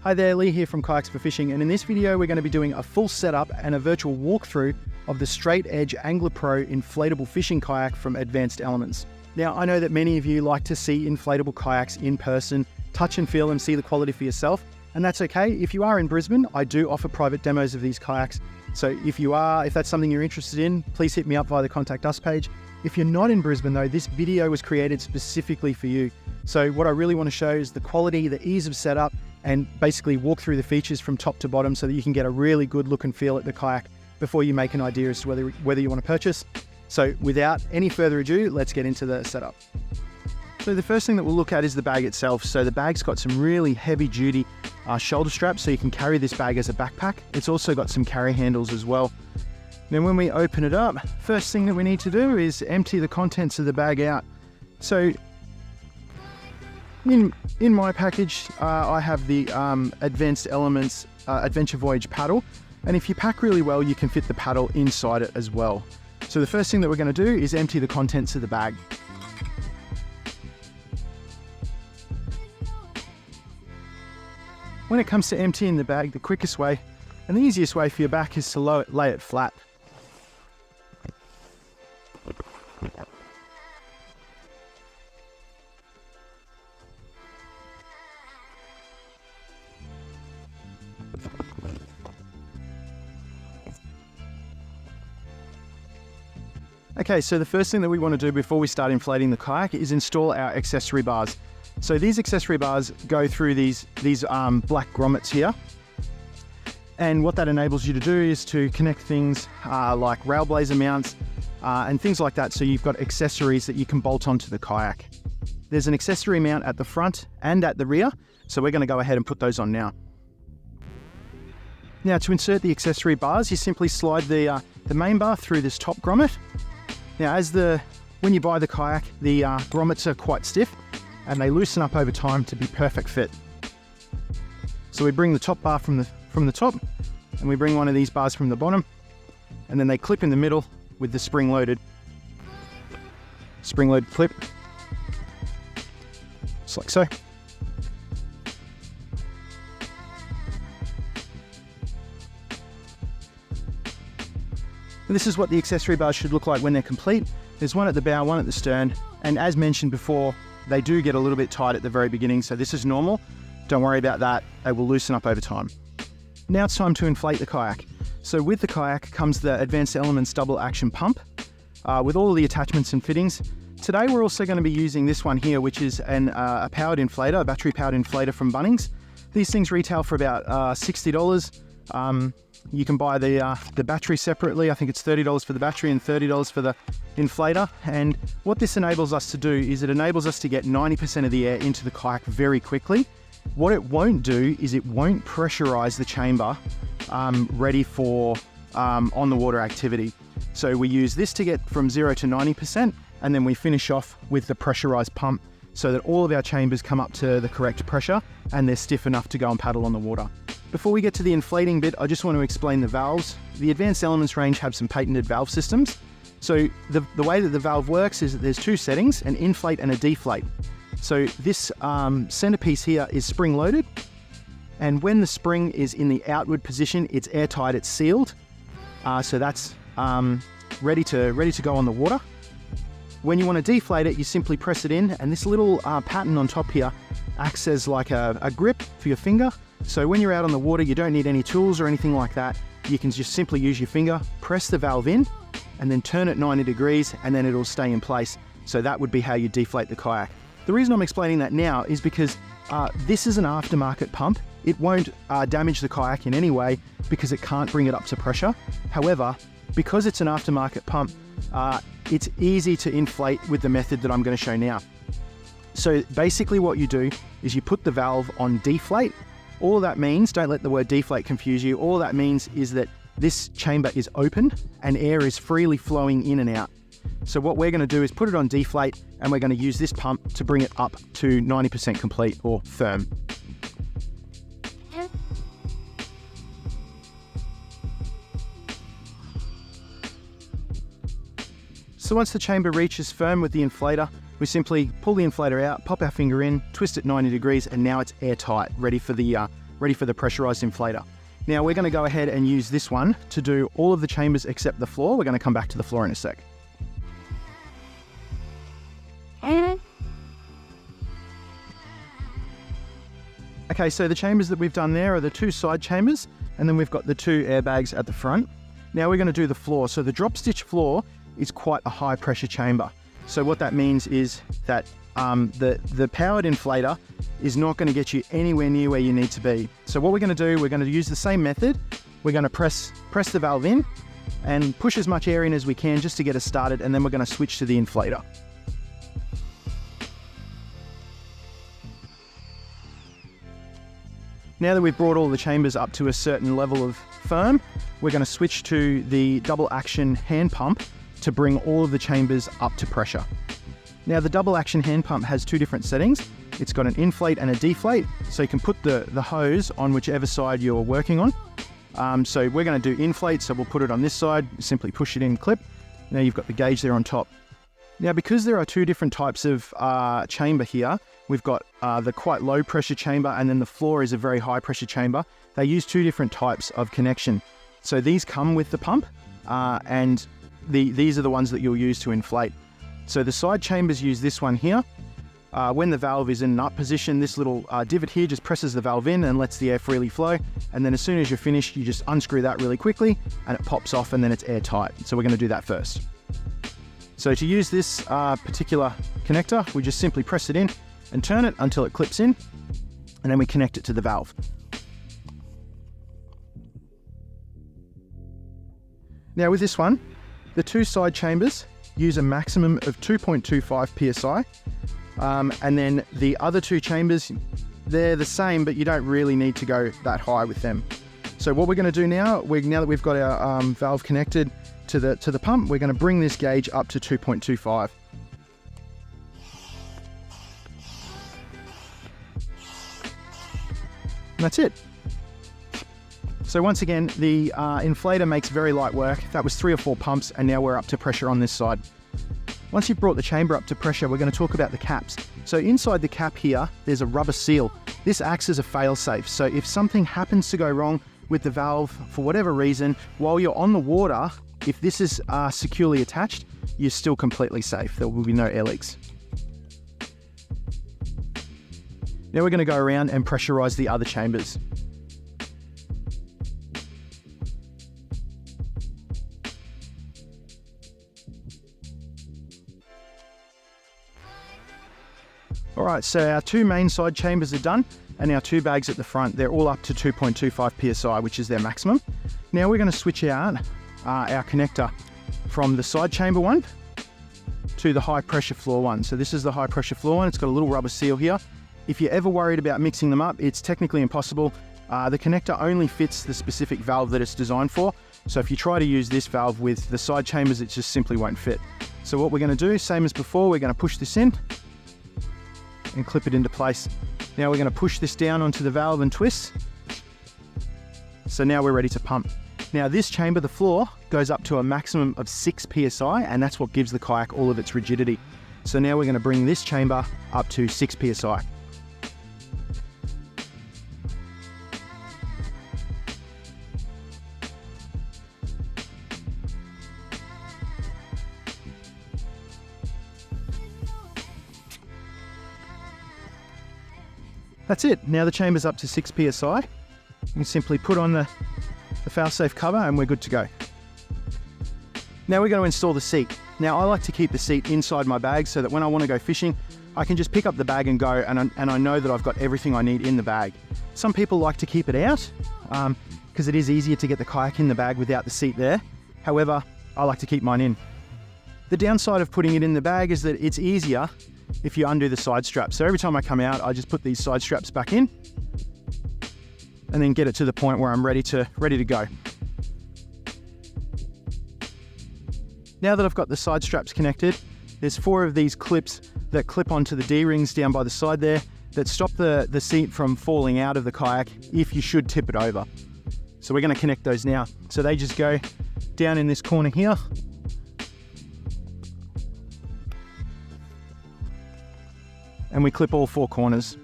Hi there, Lee here from Kayaks for Fishing, and in this video we're going to be doing a full setup and a virtual walkthrough of the StraightEdge Angler Pro inflatable fishing kayak from Advanced Elements. Now, I know that many of you like to see inflatable kayaks in person, touch and feel and see the quality for yourself, and that's okay. If you are in Brisbane, I do offer private demos of these kayaks, so if that's something you're interested in, please hit me up via the Contact Us page. If you're not in Brisbane though, this video was created specifically for you. So what I really want to show is the quality, the ease of setup, and basically walk through the features from top to bottom so that you can get a really good look and feel at the kayak before you make an idea as to whether you want to purchase. So without any further ado, let's get into the setup. So the first thing that we'll look at is the bag itself. So the bag's got some really heavy duty shoulder straps so you can carry this bag as a backpack. It's also got some carry handles as well. Then when we open it up, first thing that we need to do is empty the contents of the bag out. So in my package, I have the Advanced Elements Adventure Voyage paddle, and if you pack really well, you can fit the paddle inside it as well. So the first thing that we're going to do is empty the contents of the bag. When it comes to emptying the bag, the quickest way and the easiest way for your back is to lay it flat. Okay, so the first thing that we want to do before we start inflating the kayak is install our accessory bars. So these accessory bars go through these black grommets here. And what that enables you to do is to connect things like rail blazer mounts and things like that, so you've got accessories that you can bolt onto the kayak. There's an accessory mount at the front and at the rear, so we're going to go ahead and put those on now. Now, to insert the accessory bars, you simply slide the main bar through this top grommet. Now, when you buy the kayak, the grommets are quite stiff and they loosen up over time to be perfect fit. So we bring the top bar from the top, and we bring one of these bars from the bottom, and then they clip in the middle with the spring-loaded clip, just like so. And this is what the accessory bars should look like when they're complete. There's one at the bow, one at the stern, and as mentioned before, they do get a little bit tight at the very beginning, so this is normal. Don't worry about that, they will loosen up over time. Now it's time to inflate the kayak. So with the kayak comes the Advanced Elements double action pump with all of the attachments and fittings. Today we're also going to be using this one here, which is a powered inflator, a battery powered inflator from Bunnings. These things retail for about $60. You can buy the battery separately. I think it's $30 for the battery and $30 for the inflator. And what this enables us to do is it enables us to get 90% of the air into the kayak very quickly. What it won't do is it won't pressurize the chamber ready for on the water activity. So we use this to get from 0 to 90%, and then we finish off with the pressurized pump so that all of our chambers come up to the correct pressure and they're stiff enough to go and paddle on the water. Before we get to the inflating bit, I just want to explain the valves. The Advanced Elements range have some patented valve systems. So the way that the valve works is that there's two settings, an inflate and a deflate. So this centerpiece here is spring loaded, and when the spring is in the outward position, it's airtight, it's sealed. So that's ready to go on the water. When you want to deflate it, you simply press it in, and this little pattern on top here acts as like a grip for your finger. So when you're out on the water, you don't need any tools or anything like that. You can just simply use your finger, press the valve in, and then turn it 90 degrees, and then it'll stay in place. So that would be how you deflate the kayak. The reason I'm explaining that now is because this is an aftermarket pump. It won't damage the kayak in any way because it can't bring it up to pressure. However, because it's an aftermarket pump, it's easy to inflate with the method that I'm going to show now. So basically what you do is you put the valve on deflate. All that means, don't let the word deflate confuse you, all that means is that this chamber is open and air is freely flowing in and out. So what we're going to do is put it on deflate, and we're going to use this pump to bring it up to 90% complete or firm. So once the chamber reaches firm with the inflator, we simply pull the inflator out, pop our finger in, twist it 90 degrees, and now it's airtight, ready for the ready for the pressurized inflator. Now we're going to go ahead and use this one to do all of the chambers except the floor. We're going to come back to the floor in a sec. Okay, so the chambers that we've done there are the 2 side chambers, and then we've got the 2 airbags at the front. Now we're going to do the floor. So the drop stitch floor is quite a high pressure chamber. So what that means is that the powered inflator is not going to get you anywhere near where you need to be. So what we're going to do, we're going to use the same method. We're going to press the valve in and push as much air in as we can just to get us started, and then we're going to switch to the inflator. Now that we've brought all the chambers up to a certain level of firm, we're going to switch to the double action hand pump to bring all of the chambers up to pressure. Now the double action hand pump has 2 different settings. It's got an inflate and a deflate, so you can put the hose on whichever side you're working on. So we're going to do inflate, so we'll put it on this side, simply push it in, clip. Now you've got the gauge there on top. Now because there are 2 different types of chamber here, we've got the quite low pressure chamber, and then the floor is a very high pressure chamber. They use 2 different types of connection. So these come with the pump, and these are the ones that you'll use to inflate. So the side chambers use this one here. When the valve is in an up position, this little divot here just presses the valve in and lets the air freely flow. And then as soon as you're finished, you just unscrew that really quickly and it pops off, and then it's airtight. So we're going to do that first. So to use this particular connector, we just simply press it in and turn it until it clips in, and then we connect it to the valve. Now with this one, the 2 side chambers use a maximum of 2.25 psi, and then the other 2 chambers, they're the same, but you don't really need to go that high with them. So what we're going to do now, now that we've got our valve connected to the pump, we're going to bring this gauge up to 2.25. And that's it. So once again, the inflator makes very light work. That was 3 or 4 pumps, and now we're up to pressure on this side. Once you've brought the chamber up to pressure, we're going to talk about the caps. So inside the cap here, there's a rubber seal. This acts as a fail-safe. So if something happens to go wrong with the valve for whatever reason, while you're on the water, if this is securely attached, you're still completely safe. There will be no air leaks. Now we're going to go around and pressurize the other chambers. All right, so our 2 main side chambers are done, and our 2 bags at the front, they're all up to 2.25 psi, which is their maximum. Now we're going to switch out our connector from the side chamber one to the high pressure floor one. So this is the high pressure floor one. It's got a little rubber seal here. If you're ever worried about mixing them up, it's technically impossible. The connector only fits the specific valve that it's designed for. So if you try to use this valve with the side chambers, it just simply won't fit. So what we're going to do, same as before, we're going to push this in and clip it into place. Now we're going to push this down onto the valve and twist. So now we're ready to pump. Now this chamber, the floor, goes up to a maximum of 6 psi, and that's what gives the kayak all of its rigidity. So now we're going to bring this chamber up to 6 psi. That's it. Now the chamber's up to 6 psi. You simply put on the fail-safe cover and we're good to go. Now we're going to install the seat. Now I like to keep the seat inside my bag so that when I want to go fishing, I can just pick up the bag and go, and I know that I've got everything I need in the bag. Some people like to keep it out because it is easier to get the kayak in the bag without the seat there. However, I like to keep mine in. The downside of putting it in the bag is that it's easier if you undo the side straps. So every time I come out, I just put these side straps back in and then get it to the point where I'm ready to go. Now that I've got the side straps connected, there's 4 of these clips that clip onto the D-rings down by the side there that stop the seat from falling out of the kayak if you should tip it over. So we're going to connect those now. So they just go down in this corner here. And we clip all 4 corners.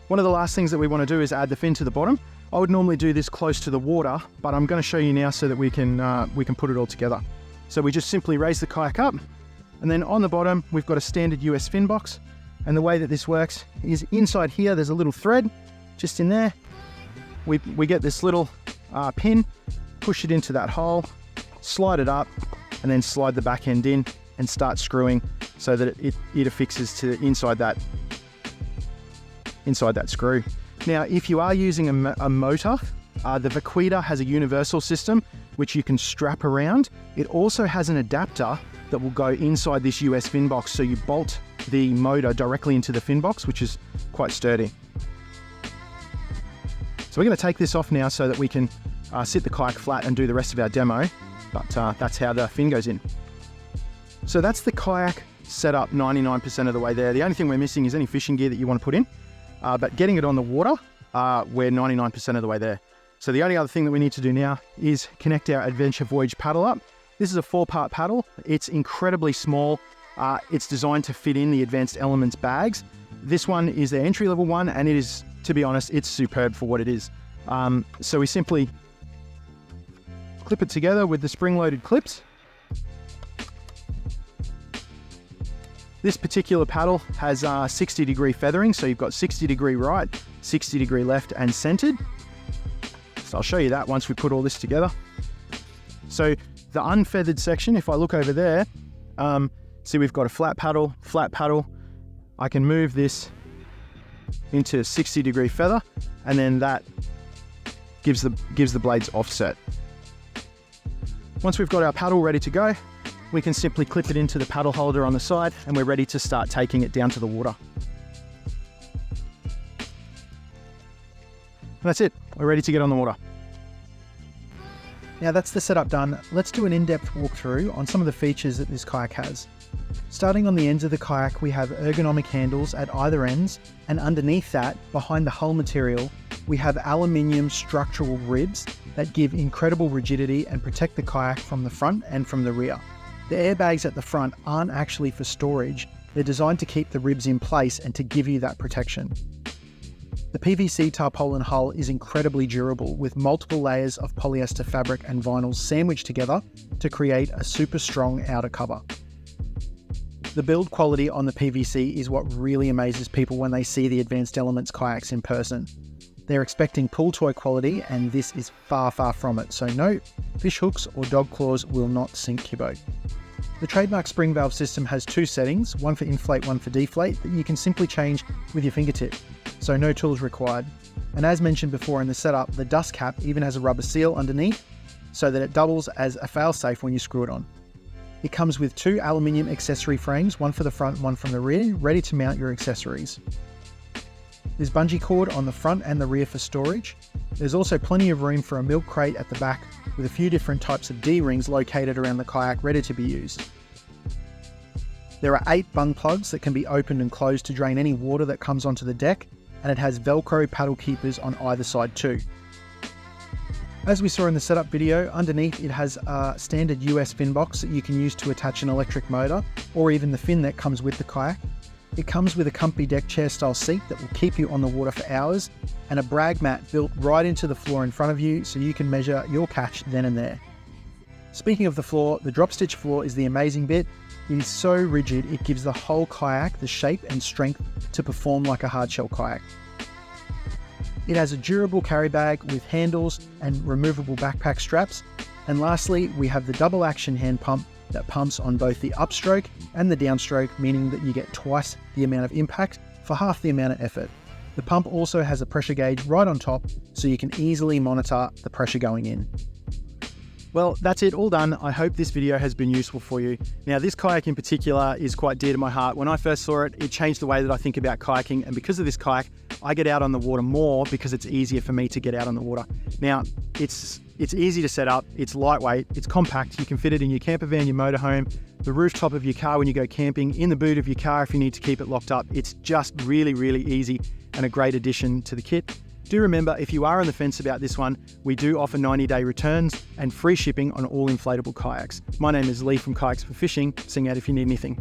One of the last things that we want to do is add the fin to the bottom. I would normally do this close to the water, but I'm going to show you now so that we can put it all together. So we just simply raise the kayak up, and then on the bottom we've got a standard US fin box. And the way that this works is inside here there's a little thread just in there. We get this little pin, push it into that hole, slide it up, and then slide the back end in and start screwing so that it affixes to inside that screw. Now, if you are using a motor, the Vaquita has a universal system which you can strap around. It also has an adapter that will go inside this US fin box, so you bolt the motor directly into the fin box, which is quite sturdy. So we're going to take this off now so that we can sit the kayak flat and do the rest of our demo, but that's how the fin goes in. So that's the kayak set up 99% of the way there. The only thing we're missing is any fishing gear that you want to put in, but getting it on the water, we're 99% of the way there. So the only other thing that we need to do now is connect our Adventure Voyage paddle up. This is a 4-part paddle. It's incredibly small. It's designed to fit in the Advanced Elements bags. This one is the entry-level one, and it is, to be honest, it's superb for what it is. So we simply clip it together with the spring-loaded clips. This particular paddle has 60-degree feathering, so you've got 60-degree right, 60-degree left, and centered. So I'll show you that once we put all this together. So the unfeathered section, if I look over there, see we've got a flat paddle. I can move this into 60-degree feather, and then that gives the blades offset. Once we've got our paddle ready to go, we can simply clip it into the paddle holder on the side, and we're ready to start taking it down to the water. And that's it, we're ready to get on the water. Now that's the setup done, let's do an in-depth walkthrough on some of the features that this kayak has. Starting on the ends of the kayak, we have ergonomic handles at either ends, and underneath that, behind the hull material, we have aluminium structural ribs that give incredible rigidity and protect the kayak from the front and from the rear. The airbags at the front aren't actually for storage, they're designed to keep the ribs in place and to give you that protection. The PVC tarpaulin hull is incredibly durable, with multiple layers of polyester fabric and vinyl sandwiched together to create a super strong outer cover. The build quality on the PVC is what really amazes people when they see the Advanced Elements kayaks in person. They're expecting pool toy quality, and this is far, far from it, so no, fish hooks or dog claws will not sink your boat. The trademark spring valve system has 2 settings, one for inflate, one for deflate, that you can simply change with your fingertip, so no tools required. And as mentioned before in the setup, the dust cap even has a rubber seal underneath, so that it doubles as a fail-safe when you screw it on. It comes with 2 aluminium accessory frames, one for the front and one from the rear, ready to mount your accessories. There's bungee cord on the front and the rear for storage. There's also plenty of room for a milk crate at the back, with a few different types of D-rings located around the kayak ready to be used. There are 8 bung plugs that can be opened and closed to drain any water that comes onto the deck, and it has Velcro paddle keepers on either side too. As we saw in the setup video, underneath it has a standard US fin box that you can use to attach an electric motor, or even the fin that comes with the kayak. It comes with a comfy deck chair style seat that will keep you on the water for hours, and a brag mat built right into the floor in front of you so you can measure your catch then and there. Speaking of the floor, the drop stitch floor is the amazing bit. It is so rigid it gives the whole kayak the shape and strength to perform like a hardshell kayak. It has a durable carry bag with handles and removable backpack straps. And lastly, we have the double action hand pump that pumps on both the upstroke and the downstroke, meaning that you get twice the amount of impact for half the amount of effort. The pump also has a pressure gauge right on top, so you can easily monitor the pressure going in. Well, that's it, all done. I hope this video has been useful for you. Now, this kayak in particular is quite dear to my heart. When I first saw it, it changed the way that I think about kayaking, and because of this kayak, I get out on the water more because it's easier for me to get out on the water. Now, it's easy to set up, it's lightweight, it's compact, you can fit it in your camper van, your motorhome, the rooftop of your car when you go camping, in the boot of your car if you need to keep it locked up. It's just really, really easy and a great addition to the kit. Do remember, if you are on the fence about this one, we do offer 90-day returns and free shipping on all inflatable kayaks. My name is Lee from Kayaks for Fishing. Sing out if you need anything.